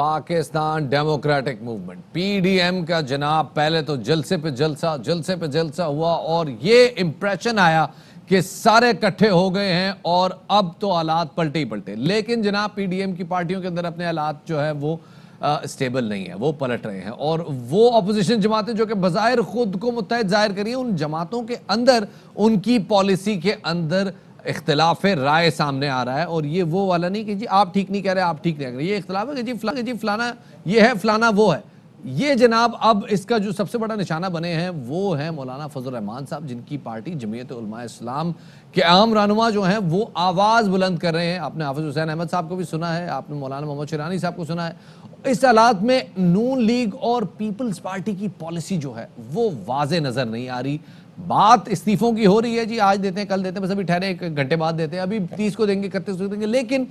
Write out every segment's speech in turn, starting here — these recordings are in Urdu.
Pakistan democratic movement P D M کا جناب پہلے تو جلسے پہ جلسہ ہوا اور یہ امپریشن آیا کہ سارے اکٹھے ہو گئے ہیں اور اب تو حالات پلٹے لیکن جناب پی ڈی ایم کی پارٹیوں کے اندر اپنے حالات جو ہے وہ اسٹیبل نہیں ہے، وہ پلٹ رہے ہیں اور وہ اپوزیشن جماعتیں جو کہ بظاہر خود کو متحد ظاہر کری ہیں، ان جماعتوں کے اندر ان کی پالیسی کے اندر اختلاف رائے سامنے آ رہا ہے۔ اور یہ وہ والا نہیں کہ جی آپ ٹھیک نہیں کہہ رہے، آپ ٹھیک نہیں کہہ رہے، یہ اختلاف ہے کہ جی فلانا یہ ہے، فلانا وہ ہے۔ یہ جناب اب اس کا جو سب سے بڑا نشانہ بنے ہیں وہ ہیں مولانا فضل الرحمان صاحب، جن کی پارٹی جمعیت علماء اسلام کے عام رہنما جو ہیں وہ آواز بلند کر رہے ہیں۔ آپ نے حافظ حسین احمد صاحب کو بھی سنا ہے، آپ نے مولانا محمد شیرانی صاحب کو سنا ہے۔ اس حالات میں نون لیگ اور پیپلز پارٹی کی پالیسی جو ہے وہ واضح نظر نہیں آ رہی۔ بات استعفوں کی ہو رہی ہے، جی آج دیتے ہیں کل دیتے ہیں، بس ابھی ٹھہرے ایک گھنٹے بعد دیتے ہیں، ابھی 30 کو دیں گے 31 کو دیں گے، لیکن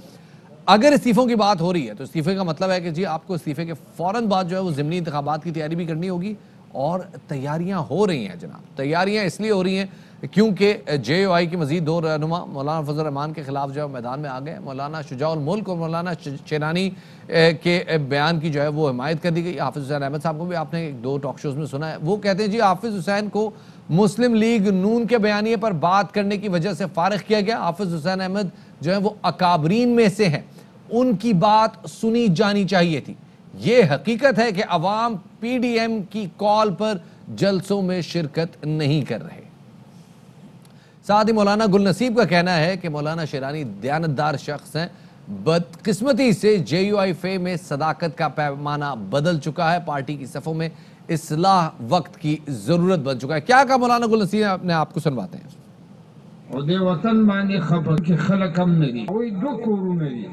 اگر استعفوں کی بات ہو رہی ہے تو استعفے کا مطلب ہے کہ جی آپ کو استعفے کے فوراً بعد جو ہے وہ ضمنی انتخابات کی تیاری بھی کرنی ہوگی اور تیاریاں ہو رہی ہیں جناب۔ تیاریاں اس لیے ہو رہی ہیں کیونکہ جے یو آئی کے مزید دو رہنما مولانا فضل الرحمان کے خلاف جو ہے میدان میں آ گئے۔ مولانا شجاع الملک اور مولانا شیرانی کے بیان کی جو ہے وہ حمایت کر دی گئی۔ حافظ حسین احمد صاحب کو بھی آپ نے 2 ٹاک شوز میں سنا ہے، وہ کہتے ہیں جی حافظ حسین کو مسلم لیگ نون کے بیانیے پر بات کرنے کی وجہ سے فارغ کیا گیا۔ حافظ حسین احمد جو ہے وہ اکابرین میں سے ہیں، ان کی بات سنی جانی چاہیے تھی۔ یہ حقیقت ہے کہ عوام پی ڈی ایم کی کال پر جلسوں میں شرکت نہیں کر رہے۔ ساتھ ہی مولانا گل نصیب کا کہنا ہے کہ مولانا شیرانی دیانتدار شخص ہیں، بدقسمتی سے جے یو آئی فے میں صداقت کا پیمانہ بدل چکا ہے، پارٹی کی صفوں میں اصلاح وقت کی ضرورت بن چکا ہے۔ کیا کہا مولانا گل نصیب اپنے آپ کو سنواتے ہیں۔ او دې وطن باندې خبر کې خلک هم نه دي، وایي 2 کورونه دي،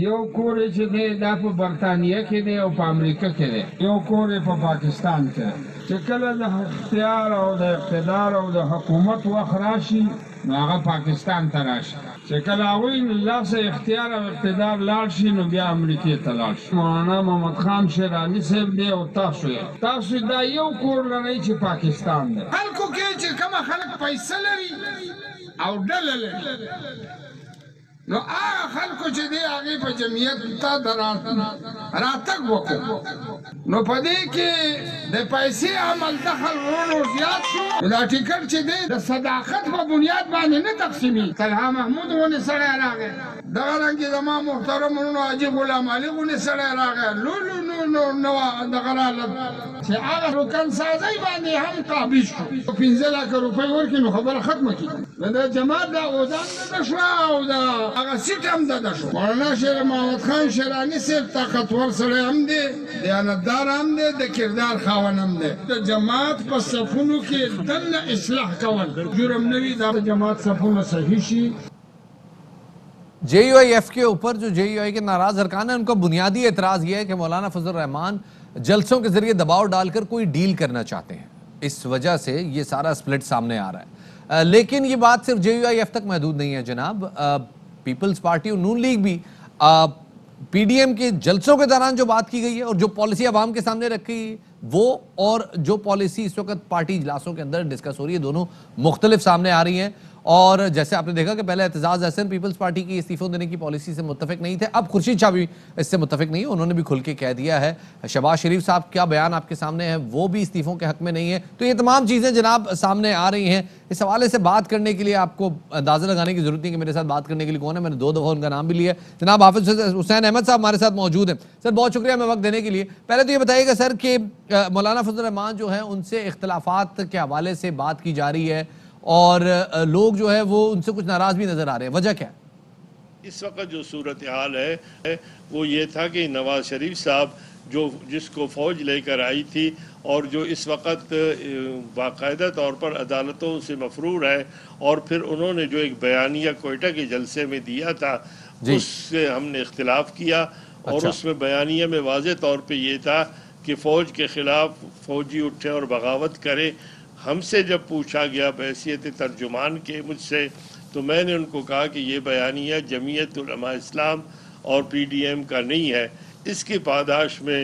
یو کور یې چې دی دا په برطانیه کې دی او په امریکا کې دی، یو کور یې په پاکستان کې دی۔ چې کله د اختیار او د اقتدار او د حکومت وخت راشي نو هغه پاکستان ته راشي، چې کله هغوی له لاسه اختیار او اقتدار لاړ شي نو بیا امریکې ته لاړ شي۔ مولانا محمد خان شیرانی صاحب دی او تاسو دا یو کور لرئ چې پاکستان دی۔ خلکو کې چې کومه خلک پیسې لري او ډله لري نو هغه خلکو چې دی هغې په جمعیت ته راتګ وکړو نو په دې کې د پیسې عمل دخل ورو زیات شو، دا ټیکټ چې دی د صداقت په بنیاد باندې نه تقسیمي۔ طلحه محمود غونې سړی راغی، دغه رنګې زما محترم ورونو حاجي غلام علي غونې سړی راغی، لولو نو دغه راغله چې هغه رکن سازۍ باندې هم قابض شو، 15 لکه روپۍ ورکړي نو خبره ختمه کړي، نو د جماعت دا اوزان دده شوه او د هغه سیټ هم دده شو۔ مولانا شیر محمد خان شیرانی صاحب طاقتور سړی هم دی، دیانتدار هم دی، د کردار خاوند هم دی۔ د جماعت په صفونو کې دننه اصلاح کول جرم نه وي، دا د جماعت صفونه صحیح شي۔ جے یو آئی ایف کے اوپر جو جے یو آئی کے ناراض ارکان ہیں ان کا بنیادی اعتراض یہ ہے کہ مولانا فضل الرحمان جلسوں کے ذریعے دباؤ ڈال کر کوئی ڈیل کرنا چاہتے ہیں، اس وجہ سے یہ سارا سپلٹ سامنے آ رہا ہے۔ لیکن یہ بات صرف جے یو آئی ایف تک محدود نہیں ہے جناب، پیپلز پارٹی اور نون لیگ بھی پی ڈی ایم کے جلسوں کے دوران جو بات کی گئی ہے اور جو پالیسی عوام کے سامنے رکھی وہ اور جو پالیسی اس وقت پارٹی اجلاسوں کے اندر ڈسکس ہو رہی ہے، دونوں مختلف سامنے آ رہی ہیں۔ اور جیسے آپ نے دیکھا کہ پہلے اعتزاز احسن پیپلز پارٹی کی استعفوں دینے کی پالیسی سے متفق نہیں تھے، اب خورشید شاہ بھی اس سے متفق نہیں ہے، انہوں نے بھی کھل کے کہہ دیا ہے۔ شہباز شریف صاحب کیا بیان آپ کے سامنے ہے، وہ بھی استعفوں کے حق میں نہیں ہے۔ تو یہ تمام چیزیں جناب سامنے آ رہی ہیں۔ اس حوالے سے بات کرنے کے لیے آپ کو اندازہ لگانے کی ضرورت نہیں کہ میرے ساتھ بات کرنے کے لیے کون ہے، میں نے 2 دفعہ ان کا نام بھی لیا ہے۔ جناب حافظ حسین احمد صاحب ہمارے ساتھ موجود ہیں۔ سر بہت شکریہ ہمیں وقت دینے کے لیے۔ پہلے تو یہ بتائیے گا سر کہ مولانا فضل الرحمان جو ہیں ان سے اختلافات کے حوالے سے بات کی جا رہی ہے اور لوگ جو ہے وہ ان سے کچھ ناراض بھی نظر آ رہے ہیں، وجہ کیا ہے؟ اس وقت جو صورتحال ہے وہ یہ تھا کہ نواز شریف صاحب جس کو فوج لے کر آئی تھی اور جو اس وقت باقاعدہ طور پر عدالتوں سے مفرور ہے، اور پھر انہوں نے جو ایک بیانیہ کوئٹہ کے جلسے میں دیا تھا اس سے ہم نے اختلاف کیا، اور اس میں بیانیہ میں واضح طور پہ یہ تھا کہ فوج کے خلاف فوجی اٹھے اور بغاوت کرے۔ ہم سے جب پوچھا گیا بحیثیت ترجمان کے مجھ سے، تو میں نے ان کو کہا کہ یہ بیانیہ جمعیت علماء اسلام اور پی ڈی ایم کا نہیں ہے، اس کی پاداش میں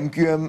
MQM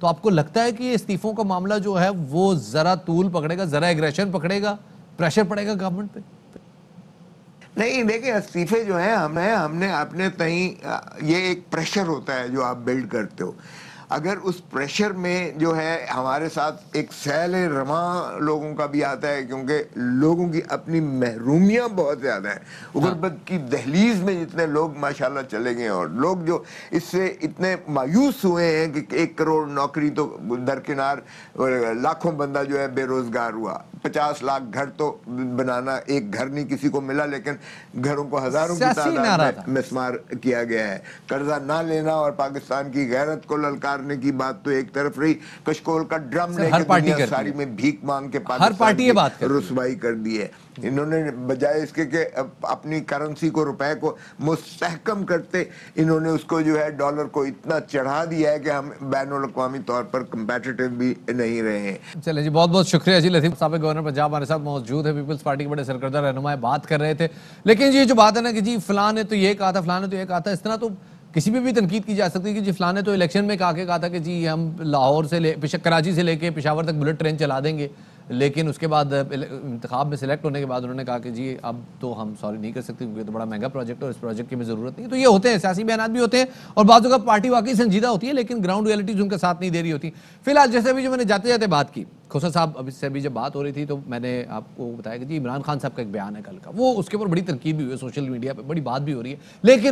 تو آپ کو لگتا ہے کہ یہ استعفوں کا معاملہ جو ہے وہ ذرا طول پکڑے گا, ذرا ایگریشن پکڑے گا, پریشر پڑے گا گورنمنٹ پہ؟ نہیں دیکھیں, استعفے جو ہیں ہم نے اپنے تئیں, یہ ایک پریشر ہوتا ہے جو آپ بلڈ کرتے ہو. اگر اس پریشر میں جو ہے ہمارے ساتھ ایک سیل رواں لوگوں کا بھی آتا ہے, کیونکہ لوگوں کی اپنی محرومیاں بہت زیادہ ہیں. غربت کی دہلیز میں جتنے لوگ ماشاءاللہ چلے گئے, اور لوگ جو اس سے اتنے مایوس ہوئے ہیں کہ 1 کروڑ نوکری تو درکنار, لاکھوں بندہ جو ہے بے روزگار ہوا, 50 لاکھ گھر تو بنانا, ایک گھر نہیں کسی کو ملا, لیکن گھروں کو ہزاروں کی تعداد میں مسمار کیا گیا ہے. قرضہ نہ لینا اور پاکستان کی غیرت کو للکارنے کی بات تو ایک طرف رہی, کشکول کا ڈرم لے کے دنیا ساری میں بھیک مانگ کے پاکستان کی رسوائی کر دی ہے. انہوں نے بجائے اس کے کہ اپنی کرنسی کو, روپے کو مستحکم کرتے, انہوں نے اس کو جو ہے ڈالر کو اتنا چڑھا دیا ہے کہ ہم بین الاقوامی طور پر کمپیٹیٹو بھی نہیں رہے ہیں. چلیں جی, بہت بہت شکریہ جی. لطیف سابق گورنر پنجاب ہمارے ساتھ موجود ہے, پیپلز پارٹی کے بڑے سرکردہ رہنما بات کر رہے تھے. لیکن یہ جو بات ہے نا کہ جی فلاں نے تو یہ کہا تھا, فلاں نے تو یہ کہا تھا, اس طرح تو کسی بھی تنقید کی جا سکتی ہے کہ جی فلاں نے تو الیکشن میں کہا تھا کہ جی ہم لاہور سے کراچی سے لے کے پشاور تک بلٹ ٹرین چلا دیں گے, لیکن اس کے بعد انتخاب میں سلیکٹ ہونے کے بعد انہوں نے کہا کہ جی اب تو ہم سوری نہیں کر سکتے کیونکہ تو بڑا مہنگا پروجیکٹ ہے اور اس پروجیکٹ کی ہمیں ضرورت نہیں. تو یہ ہوتے ہیں, سیاسی بیانات بھی ہوتے ہیں, اور بعض اوقات پارٹی واقعی سنجیدہ ہوتی ہے لیکن گراؤنڈ ریئلٹیز ان کا ساتھ نہیں دے رہی ہوتی. فی الحال جیسے بھی جو میں نے جاتے جاتے بات کی, کھوسا صاحب اب اس سے بھی جب بات ہو رہی تھی تو میں نے آپ کو بتایا کہ جی عمران خان صاحب کا ایک بیان ہے کل کا, وہ اس کے اوپر بڑی تنقید بھی ہوئی ہے, سوشل میڈیا پہ بڑی بات بھی ہو رہی ہے, لیکن